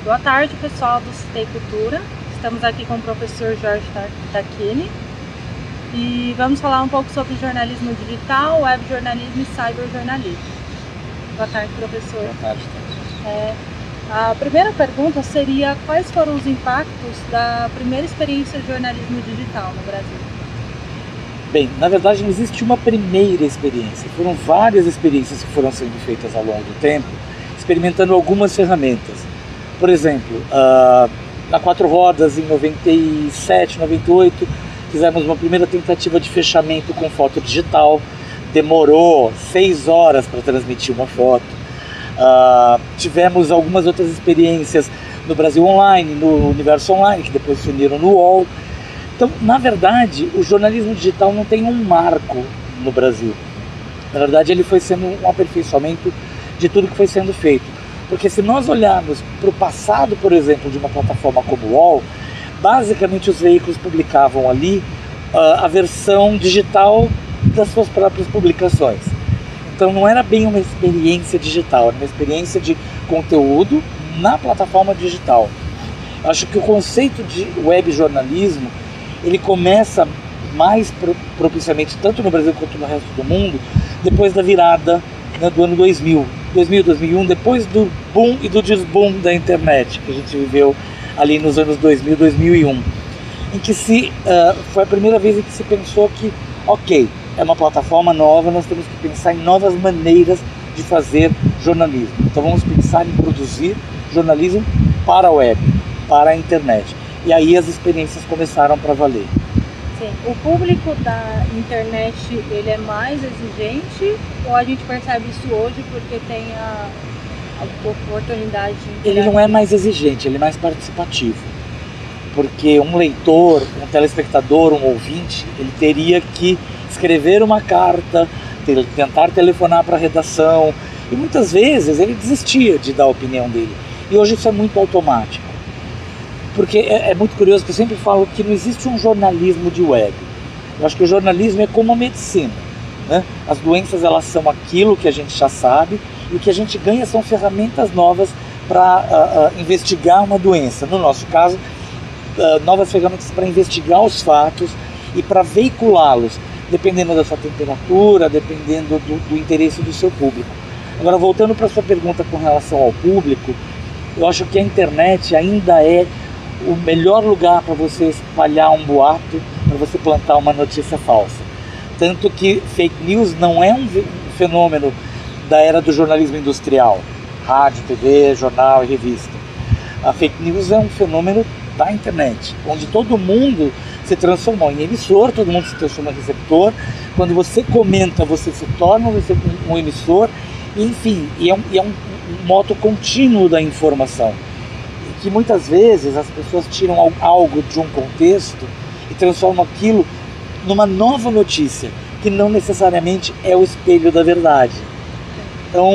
Boa tarde, pessoal do Citei Cultura. Estamos aqui com o professor Jorge Tacchini e vamos falar um pouco sobre jornalismo digital, web jornalismo e cyberjornalismo. Boa tarde, professor. Boa tarde. A primeira pergunta seria: quais foram os impactos da primeira experiência de jornalismo digital no Brasil? Bem, na verdade não existe uma primeira experiência, foram várias experiências que foram sendo feitas ao longo do tempo, experimentando algumas ferramentas. Por exemplo, na Quatro Rodas, em 97, 98, fizemos uma primeira tentativa de fechamento com foto digital, demorou 6 horas para transmitir uma foto. Tivemos algumas outras experiências no Brasil Online, no Universo Online, que depois se uniram no UOL. Então, na verdade, o jornalismo digital não tem um marco no Brasil. Na verdade, ele foi sendo um aperfeiçoamento de tudo que foi sendo feito. Porque se nós olharmos para o passado, por exemplo, de uma plataforma como o UOL, basicamente os veículos publicavam ali a versão digital das suas próprias publicações. Então não era bem uma experiência digital, era uma experiência de conteúdo na plataforma digital. Acho que o conceito de web jornalismo ele começa mais propiciamente, tanto no Brasil quanto no resto do mundo, depois da virada, né, do ano 2000, 2001, depois do boom e do desboom da internet, que a gente viveu ali nos anos 2000, 2001, em que foi a primeira vez em que se pensou que, ok, é uma plataforma nova, nós temos que pensar em novas maneiras de fazer jornalismo. Então vamos pensar em produzir jornalismo para a web, para a internet. E aí as experiências começaram para valer. Sim. O público da internet, ele é mais exigente ou a gente percebe isso hoje porque tem a oportunidade de... Ele não é mais exigente, ele é mais participativo. Porque um leitor, um telespectador, um ouvinte, ele teria que escrever uma carta, tentar telefonar para a redação, e muitas vezes ele desistia de dar a opinião dele. E hoje isso é muito automático. Porque é muito curioso, que eu sempre falo que não existe um jornalismo de web. Eu acho que o jornalismo é como a medicina, né? As doenças, elas são aquilo que a gente já sabe, e o que a gente ganha são ferramentas novas para investigar uma doença. No nosso caso, novas ferramentas para investigar os fatos e para veiculá-los, dependendo da sua temperatura, dependendo do interesse do seu público. Agora, voltando para a sua pergunta com relação ao público, eu acho que a internet ainda é o melhor lugar para você espalhar um boato, para você plantar uma notícia falsa. Tanto que fake news não é um fenômeno da era do jornalismo industrial, rádio, TV, jornal e revista. A fake news é um fenômeno da internet, onde todo mundo se transformou em emissor, todo mundo se transforma em receptor. Quando você comenta, você se torna um emissor, enfim, e é um modo contínuo da informação. Que muitas vezes as pessoas tiram algo de um contexto e transformam aquilo numa nova notícia, que não necessariamente é o espelho da verdade. Então,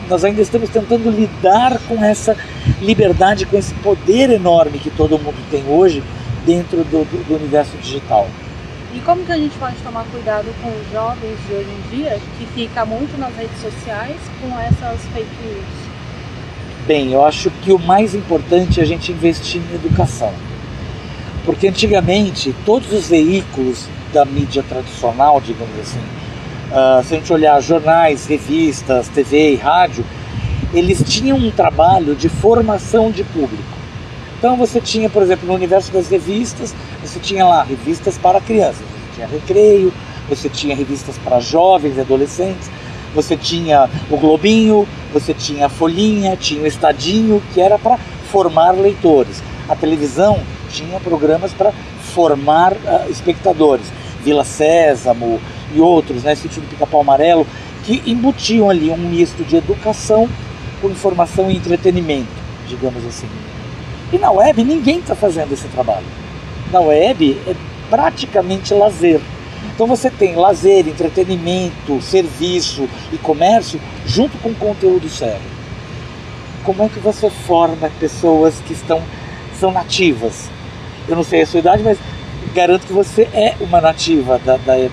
nós ainda estamos tentando lidar com essa liberdade, com esse poder enorme que todo mundo tem hoje dentro do universo digital. E como que a gente pode tomar cuidado com os jovens de hoje em dia, que fica muito nas redes sociais com essas fake news? Bem, eu acho que o mais importante é a gente investir em educação. Porque antigamente, todos os veículos da mídia tradicional, digamos assim, se a gente olhar jornais, revistas, TV e rádio, eles tinham um trabalho de formação de público. Então você tinha, por exemplo, no universo das revistas, você tinha lá revistas para crianças, você tinha Recreio, você tinha revistas para jovens e adolescentes, você tinha o Globinho, você tinha a Folhinha, tinha o Estadinho, que era para formar leitores. A televisão tinha programas para formar espectadores, Vila Sésamo e outros, né, Sítio do Pica-Pau Amarelo, que embutiam ali um misto de educação com informação e entretenimento, digamos assim. E na web ninguém está fazendo esse trabalho. Na web é praticamente lazer. Então você tem lazer, entretenimento, serviço e comércio junto com conteúdo sério. Como é que você forma pessoas que são nativas? Eu não sei a sua idade, mas garanto que você é uma nativa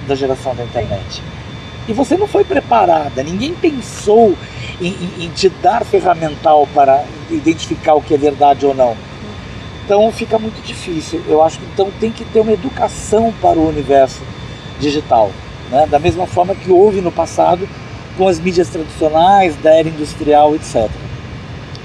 da geração da internet. E você não foi preparada, ninguém pensou em te dar ferramental para identificar o que é verdade ou não. Então fica muito difícil. Eu acho que então tem que ter uma educação para o universo digital, né? Da mesma forma que houve no passado com as mídias tradicionais, da era industrial, etc.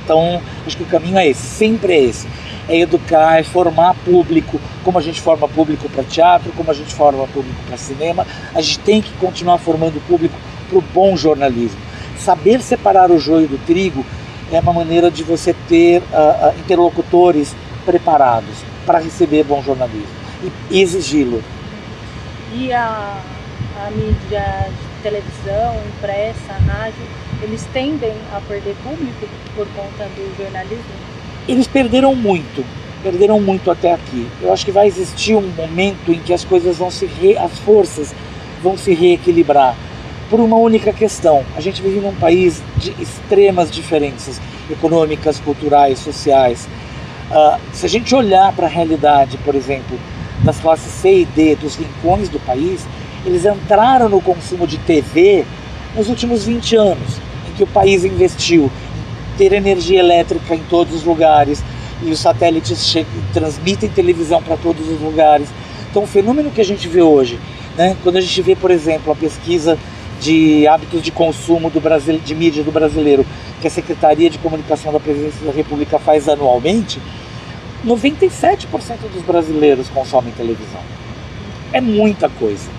Então acho que o caminho é esse, sempre é esse. É educar, é formar público, como a gente forma público para teatro, como a gente forma público para cinema. A gente tem que continuar formando público para o bom jornalismo. Saber separar o joio do trigo é uma maneira de você ter interlocutores preparados para receber bom jornalismo e exigi-lo. E a mídia de televisão, impressa, rádio, eles tendem a perder público por conta do jornalismo? Eles perderam muito até aqui. Eu acho que vai existir um momento em que as coisas as forças vão se reequilibrar por uma única questão. A gente vive num país de extremas diferenças econômicas, culturais, sociais. Se a gente olhar para a realidade, por exemplo, das classes C e D, dos rincões do país, eles entraram no consumo de TV nos últimos 20 anos, em que o país investiu em ter energia elétrica em todos os lugares, e os satélites transmitem televisão para todos os lugares. Então o fenômeno que a gente vê hoje, né, quando a gente vê, por exemplo, a pesquisa de hábitos de consumo de mídia do brasileiro, que a Secretaria de Comunicação da Presidência da República faz anualmente, 97% dos brasileiros consomem televisão. É muita coisa.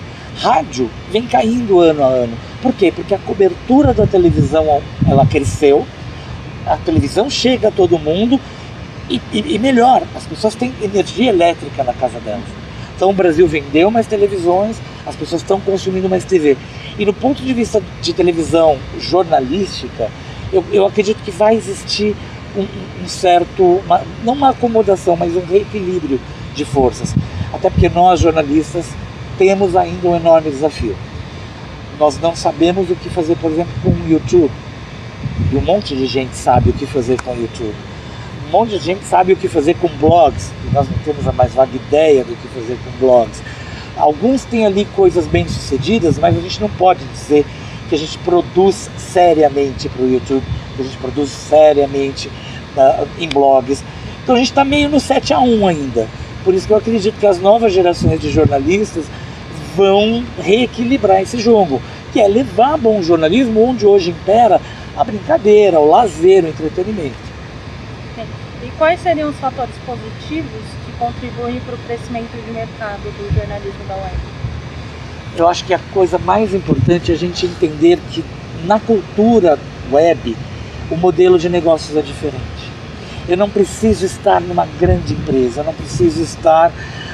Rádio vem caindo ano a ano. Por quê? Porque a cobertura da televisão cresceu, a televisão chega a todo mundo e melhor, as pessoas têm energia elétrica na casa delas. Então o Brasil vendeu mais televisões, as pessoas estão consumindo mais TV. E no ponto de vista de televisão jornalística, eu acredito que vai existir um certo, não uma acomodação, mas um reequilíbrio de forças. Até porque nós, jornalistas, temos ainda um enorme desafio. Nós não sabemos o que fazer, por exemplo, com o YouTube. E um monte de gente sabe o que fazer com o YouTube. Um monte de gente sabe o que fazer com blogs. E nós não temos a mais vaga ideia do que fazer com blogs. Alguns têm ali coisas bem sucedidas, mas a gente não pode dizer que a gente produz seriamente para o YouTube, que a gente produz seriamente em blogs. Então a gente está meio no 7-1 ainda. Por isso que eu acredito que as novas gerações de jornalistas vão reequilibrar esse jogo, que é levar bom jornalismo onde hoje impera a brincadeira, o lazer, o entretenimento. E quais seriam os fatores positivos que contribuem para o crescimento de mercado do jornalismo da web? Eu acho que a coisa mais importante é a gente entender que na cultura web o modelo de negócios é diferente. Eu não preciso estar numa grande empresa, eu não preciso estar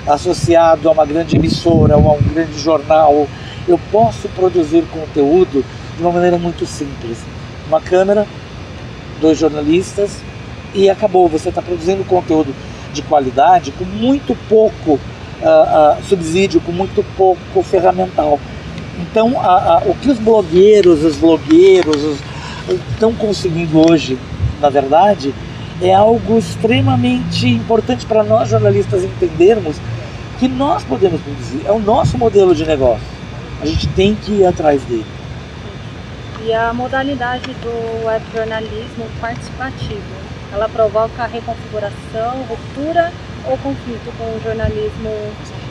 associado a uma grande emissora ou a um grande jornal. Eu posso produzir conteúdo de uma maneira muito simples. Uma câmera, 2 jornalistas e acabou. Você está produzindo conteúdo de qualidade com muito pouco subsídio, com muito pouco ferramental. Então, o que os blogueiros estão conseguindo hoje, na verdade, é algo extremamente importante para nós jornalistas entendermos que nós podemos produzir. É o nosso modelo de negócio. A gente tem que ir atrás dele. E a modalidade do web jornalismo participativo, ela provoca reconfiguração, ruptura ou conflito com o jornalismo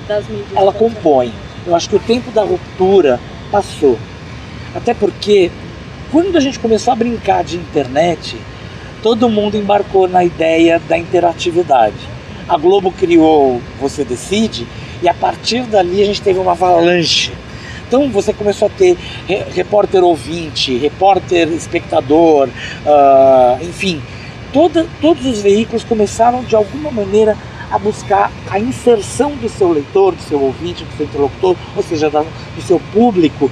das mídias? Ela compõe. Eu acho que o tempo da ruptura passou. Até porque, quando a gente começou a brincar de internet, todo mundo embarcou na ideia da interatividade. A Globo criou Você Decide e a partir dali a gente teve uma avalanche. Então você começou a ter repórter ouvinte, repórter espectador, enfim, todos os veículos começaram de alguma maneira a buscar a inserção do seu leitor, do seu ouvinte, do seu interlocutor, ou seja, do seu público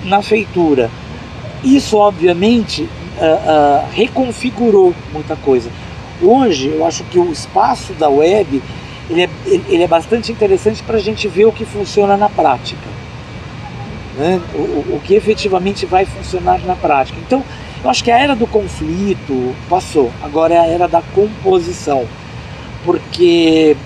na feitura. Isso obviamente reconfigurou muita coisa. Hoje eu acho que o espaço da web ele é bastante interessante para a gente ver o que funciona na prática, né? O que efetivamente vai funcionar na prática. Então eu acho que a era do conflito passou, agora é a era da composição, porque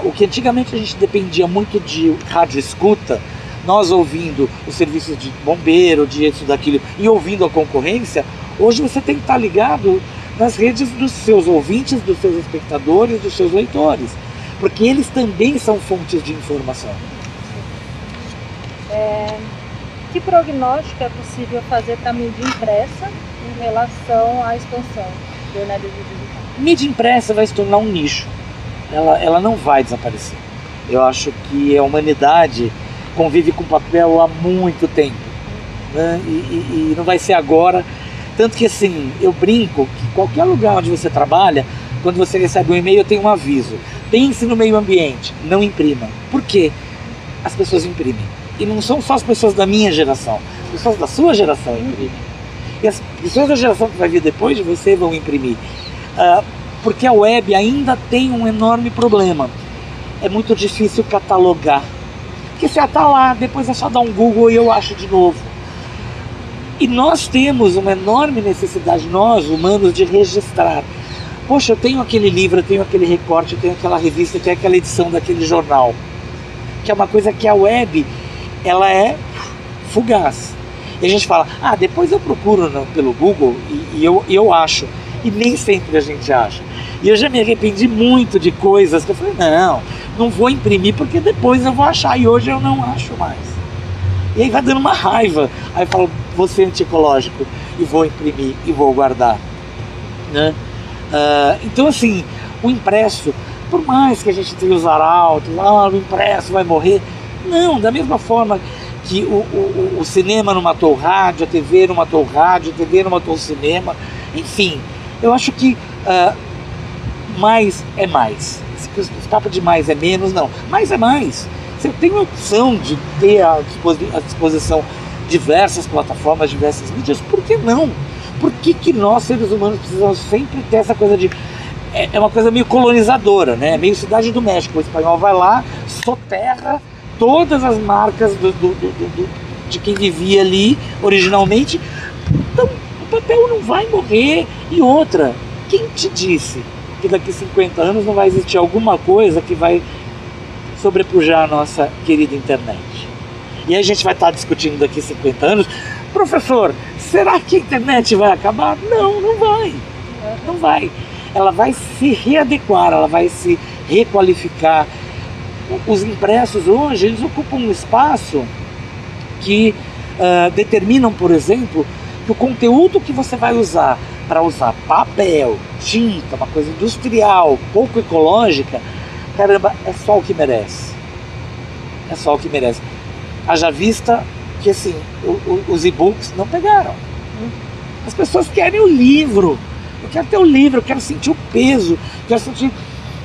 o que antigamente a gente dependia muito de rádio escuta, nós ouvindo os serviços de bombeiro, de isso, daquilo, e ouvindo a concorrência, Hoje você tem que estar ligado nas redes dos seus ouvintes, dos seus espectadores, dos seus leitores, porque eles também são fontes de informação. Que prognóstico é possível fazer para a mídia impressa em relação à expansão do jornalismo digital? Mídia impressa vai se tornar um nicho, ela não vai desaparecer. Eu acho que a humanidade convive com papel há muito tempo, né? E não vai ser agora. Tanto que assim, eu brinco que qualquer lugar onde você trabalha, quando você recebe um e-mail tem um aviso: pense no meio ambiente, não imprima. Por quê? As pessoas imprimem. E não são só as pessoas da minha geração, as pessoas da sua geração imprimem. E as pessoas da geração que vai vir depois de você vão imprimir. Porque a web ainda tem um enorme problema. É muito difícil catalogar. Porque você está lá, depois é só dar um Google e eu acho de novo. E nós temos uma enorme necessidade, nós humanos, de registrar. Poxa, eu tenho aquele livro, eu tenho aquele recorte, eu tenho aquela revista, eu tenho aquela edição daquele jornal. Que é uma coisa que a web, ela é fugaz. E a gente fala, depois eu procuro pelo Google e eu acho. E nem sempre a gente acha. E eu já me arrependi muito de coisas que eu falei, não vou imprimir porque depois eu vou achar. E hoje eu não acho mais. E aí vai dando uma raiva. Aí eu falo, vou ser anti-ecológico e vou imprimir e vou guardar, né? Então assim, o impresso, por mais que a gente tenha os arautos, o impresso vai morrer. Não, da mesma forma que o cinema não matou o rádio, a TV não matou o rádio, a TV não matou o cinema. Enfim, eu acho que mais é mais. Esse papo de mais é menos, não. Mais é mais. Você tem a opção de ter à disposição diversas plataformas, diversas mídias, por que não? Por que nós, seres humanos, precisamos sempre ter essa coisa de... É uma coisa meio colonizadora, né? Meio Cidade do México. O espanhol vai lá, soterra todas as marcas de quem vivia ali originalmente. Então, o papel não vai morrer. E outra, quem te disse que daqui a 50 anos não vai existir alguma coisa que vai sobrepujar a nossa querida internet? E aí a gente vai estar discutindo daqui a 50 anos, professor, será que a internet vai acabar? Não, não vai. Não vai. Ela vai se readequar, ela vai se requalificar. Os impressos hoje, eles ocupam um espaço que determinam, por exemplo, que o conteúdo que você vai usar para usar papel, tinta, uma coisa industrial, pouco ecológica, caramba, é só o que merece. É só o que merece. Haja vista que assim, os e-books não pegaram. As pessoas querem o livro. Eu quero ter o livro, eu quero sentir o peso, eu quero sentir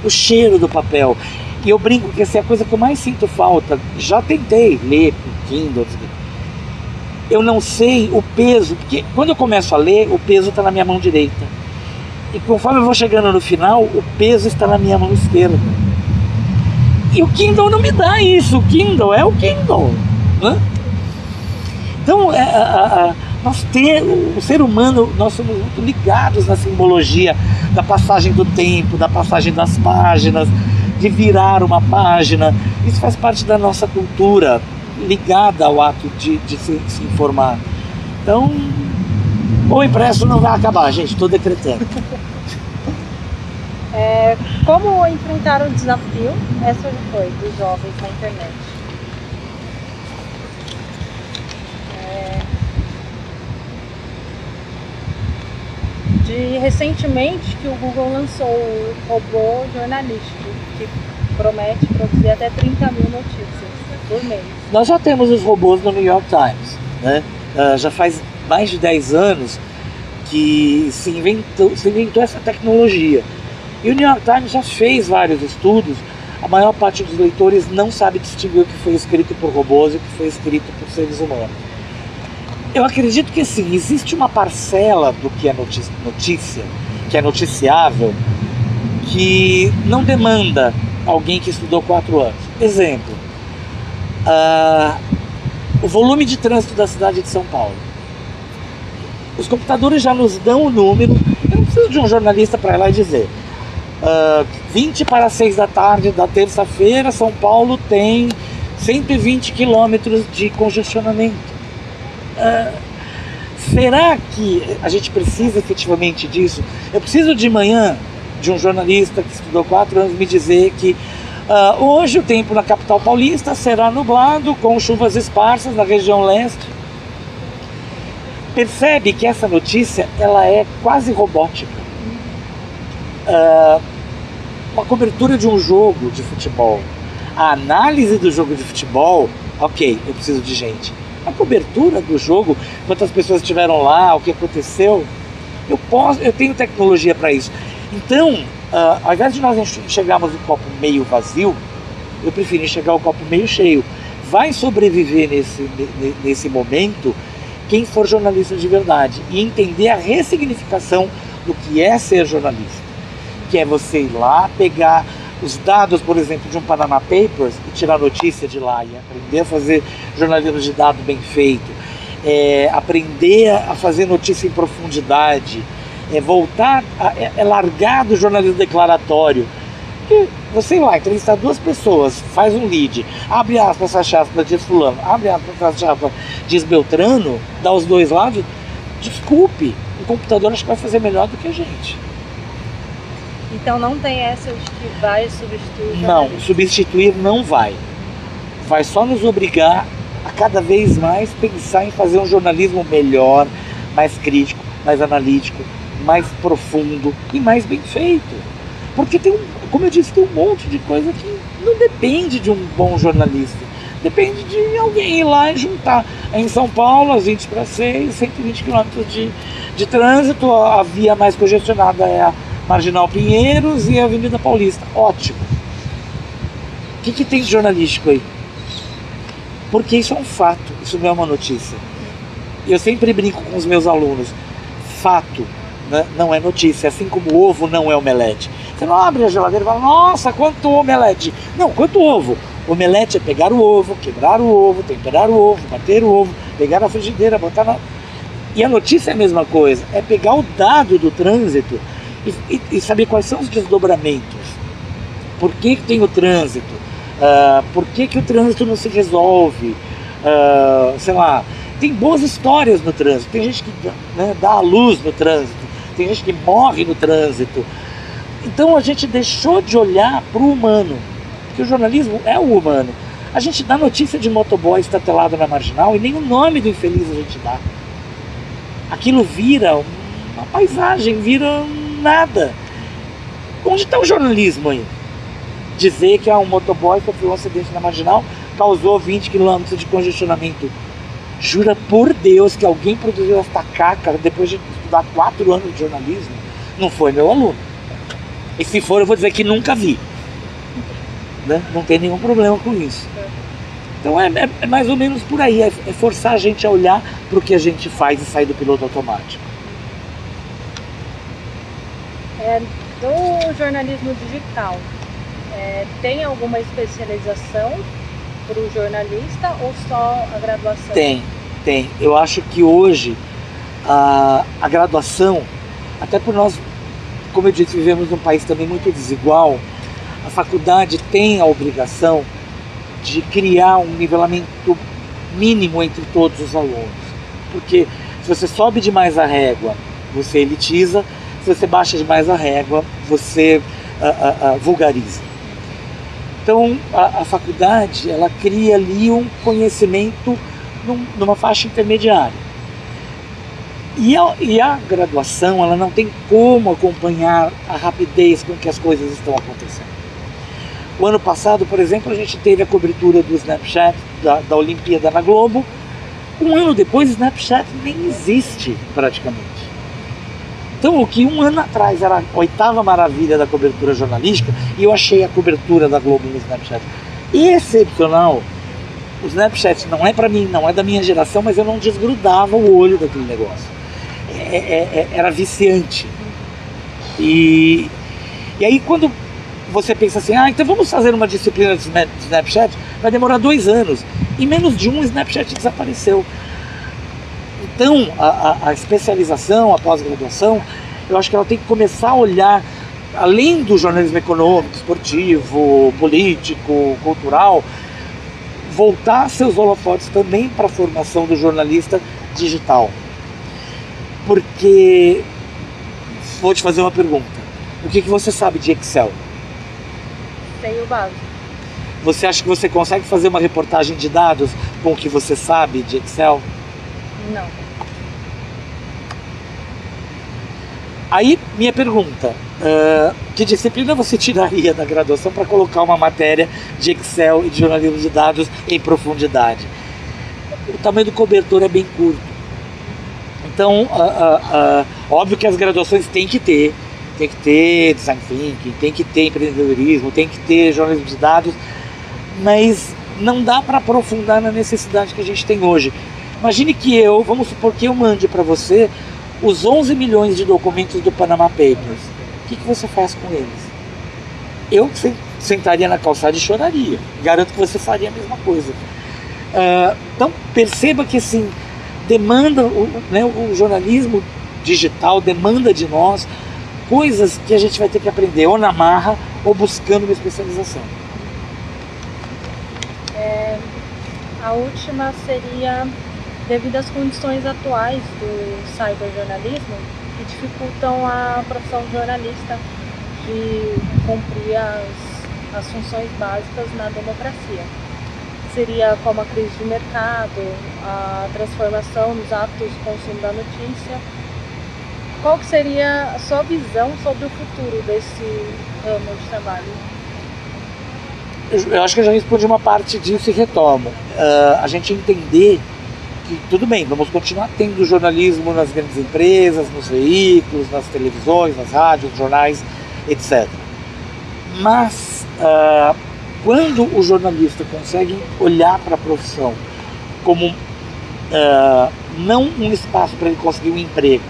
o cheiro do papel. E eu brinco que essa é a coisa que eu mais sinto falta. Já tentei ler com Kindle. Eu não sei o peso, porque quando eu começo a ler, o peso está na minha mão direita. E conforme eu vou chegando no final, o peso está na minha mão esquerda. E o Kindle não me dá isso. O Kindle é o Kindle, né? Então, o ser humano, nós somos muito ligados na simbologia da passagem do tempo, da passagem das páginas, de virar uma página. Isso faz parte da nossa cultura, ligada ao ato de se informar. Então, o impresso não vai acabar, gente, estou decretando. Como enfrentar o desafio, essa já foi, dos jovens na internet? Recentemente que o Google lançou o robô jornalístico, que promete produzir até 30 mil notícias por mês. Nós já temos os robôs no New York Times, né? Já faz mais de 10 anos que se inventou essa tecnologia. E o New York Times já fez vários estudos. A maior parte dos leitores não sabe distinguir o que foi escrito por robôs e o que foi escrito por seres humanos. Eu acredito que sim, existe uma parcela do que é notícia, que é noticiável, que não demanda alguém que estudou 4 anos. Exemplo, o volume de trânsito da cidade de São Paulo. Os computadores já nos dão o número. Eu não preciso de um jornalista para ir lá e dizer 20 para as 6 da tarde da terça-feira, São Paulo tem 120 quilômetros de congestionamento. será que a gente precisa efetivamente disso? Eu preciso de manhã de um jornalista que estudou 4 anos me dizer que hoje o tempo na capital paulista será nublado com chuvas esparsas na região leste. Percebe que essa notícia ela é quase robótica. Uma cobertura de um jogo de futebol, a análise do jogo de futebol, ok, eu preciso de gente. A cobertura do jogo, quantas pessoas estiveram lá, o que aconteceu, eu tenho tecnologia para isso. Então, ao invés de nós enxergarmos o copo meio vazio, eu prefiro enxergar o copo meio cheio. Vai sobreviver nesse momento quem for jornalista de verdade e entender a ressignificação do que é ser jornalista. Que é você ir lá, pegar os dados, por exemplo, de um Panama Papers e tirar notícia de lá e aprender a fazer jornalismo de dado bem feito, aprender a fazer notícia em profundidade, voltar, largar do jornalismo declaratório. Porque você ir lá, entrevistar 2 pessoas, faz um lead, abre aspas, fecha aspas, diz fulano, abre aspas, fecha aspas, diz Beltrano, dá os 2 lados, desculpe, o computador acho que vai fazer melhor do que a gente. Então não tem essa de que vai substituir o jornalismo? Não, substituir não vai. Vai só nos obrigar a cada vez mais pensar em fazer um jornalismo melhor, mais crítico, mais analítico, mais profundo e mais bem feito. Porque como eu disse, tem um monte de coisa que não depende de um bom jornalista. Depende de alguém ir lá e juntar. Em São Paulo, às 20 para 6, 120 km de trânsito, a via mais congestionada é a Marginal Pinheiros e a Avenida Paulista. Ótimo. O que tem de jornalístico aí? Porque isso é um fato, isso não é uma notícia. Eu sempre brinco com os meus alunos. Fato, né, não é notícia, assim como o ovo não é omelete. Você não abre a geladeira e fala, nossa, quanto omelete. Não, quanto ovo. Omelete é pegar o ovo, quebrar o ovo, temperar o ovo, bater o ovo, pegar na frigideira, botar na... E a notícia é a mesma coisa, é pegar o dado do trânsito e saber quais são os desdobramentos. Por que tem o trânsito? Por que o trânsito não se resolve? Sei lá, tem boas histórias no trânsito. Tem gente que dá a luz no trânsito. Tem gente que morre no trânsito. Então a gente deixou de olhar para o humano. Porque o jornalismo é o humano. A gente dá notícia de motoboy estatelado na marginal e nem o nome do infeliz a gente dá. Aquilo vira uma paisagem, vira nada. Onde está o jornalismo aí? Dizer que um motoboy sofreu um acidente na marginal, causou 20 km de congestionamento. Jura por Deus que alguém produziu esta caca depois de estudar 4 anos de jornalismo? Não foi meu aluno. E se for, eu vou dizer que nunca vi. Né? Não tem nenhum problema com isso. Então é mais ou menos por aí. É forçar a gente a olhar para o que a gente faz e sair do piloto automático. Do jornalismo digital, tem alguma especialização para o jornalista ou só a graduação? Tem. Eu acho que hoje a graduação, até por nós, como eu disse, vivemos num país também muito desigual, a faculdade tem a obrigação de criar um nivelamento mínimo entre todos os alunos. Porque se você sobe demais a régua, você elitiza. Se você baixa demais a régua, você vulgariza. Então, a faculdade, ela cria ali um conhecimento numa faixa intermediária. E a graduação, ela não tem como acompanhar a rapidez com que as coisas estão acontecendo. O ano passado, por exemplo, a gente teve a cobertura do Snapchat, da Olimpíada na Globo. Um ano depois, o Snapchat nem existe praticamente. Então, o que um ano atrás era a 8ª maravilha da cobertura jornalística, e eu achei a cobertura da Globo no Snapchat excepcional. O Snapchat não é para mim, não é da minha geração, mas eu não desgrudava o olho daquele negócio. Era viciante. E aí, quando você pensa assim, então vamos fazer uma disciplina de Snapchat, vai demorar 2 anos. Em menos de um, o Snapchat desapareceu. Então, a especialização, a pós-graduação, eu acho que ela tem que começar a olhar, além do jornalismo econômico, esportivo, político, cultural, voltar seus holofotes também para a formação do jornalista digital. Porque vou te fazer uma pergunta. O que você sabe de Excel? Sei o básico. Você acha que você consegue fazer uma reportagem de dados com o que você sabe de Excel? Não. Aí, minha pergunta, que disciplina você tiraria da graduação para colocar uma matéria de Excel e de jornalismo de dados em profundidade? O tamanho do cobertor é bem curto. Então, óbvio que as graduações têm que ter design thinking, tem que ter empreendedorismo, tem que ter jornalismo de dados, mas não dá para aprofundar na necessidade que a gente tem hoje. Imagine que vamos supor que eu mande para você os 11 milhões de documentos do Panama Papers. O que você faz com eles? Eu sentaria na calçada e choraria. Garanto que você faria a mesma coisa. Então perceba que assim, demanda, o jornalismo digital demanda de nós coisas que a gente vai ter que aprender ou na marra ou buscando uma especialização. A última seria, devido às condições atuais do cyberjornalismo, que dificultam a profissão de jornalista de cumprir as funções básicas na democracia. Seria como a crise de mercado, a transformação nos hábitos de consumo da notícia. Qual que seria a sua visão sobre o futuro desse ramo de trabalho? Eu acho que eu já respondi uma parte disso e retomo. A gente entender que tudo bem, vamos continuar tendo jornalismo nas grandes empresas, nos veículos, nas televisões, nas rádios, jornais, etc. Mas quando o jornalista consegue olhar para a profissão como não um espaço para ele conseguir um emprego,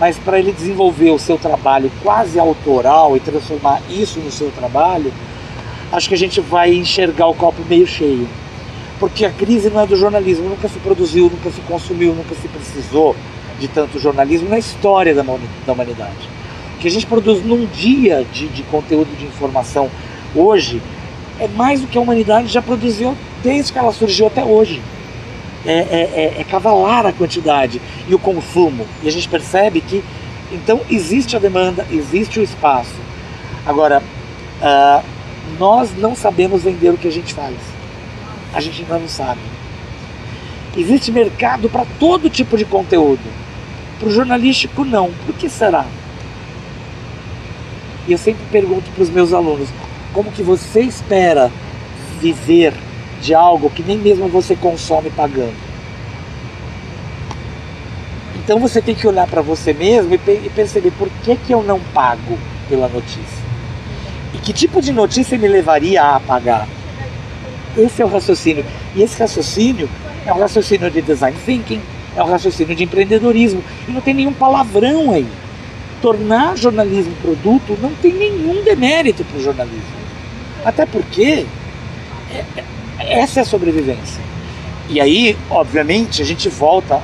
mas para ele desenvolver o seu trabalho quase autoral e transformar isso no seu trabalho, acho que a gente vai enxergar o copo meio cheio. Porque a crise não é do jornalismo, nunca se produziu, nunca se consumiu, nunca se precisou de tanto jornalismo na história da humanidade. O que a gente produz num dia de conteúdo de informação hoje é mais do que a humanidade já produziu desde que ela surgiu até hoje. É cavalar a quantidade e o consumo. E a gente percebe que, então, existe a demanda, existe o espaço. Agora, nós não sabemos vender o que a gente faz. A gente ainda não sabe. Existe mercado para todo tipo de conteúdo. Para o jornalístico, não. Por que será? E eu sempre pergunto para os meus alunos, como que você espera viver de algo que nem mesmo você consome pagando? Então você tem que olhar para você mesmo e perceber por que eu não pago pela notícia. E que tipo de notícia me levaria a pagar? Esse é o raciocínio. E esse raciocínio é um raciocínio de design thinking, é um raciocínio de empreendedorismo. E não tem nenhum palavrão aí. Tornar jornalismo produto não tem nenhum demérito para o jornalismo. Até porque essa é a sobrevivência. E aí, obviamente, a gente volta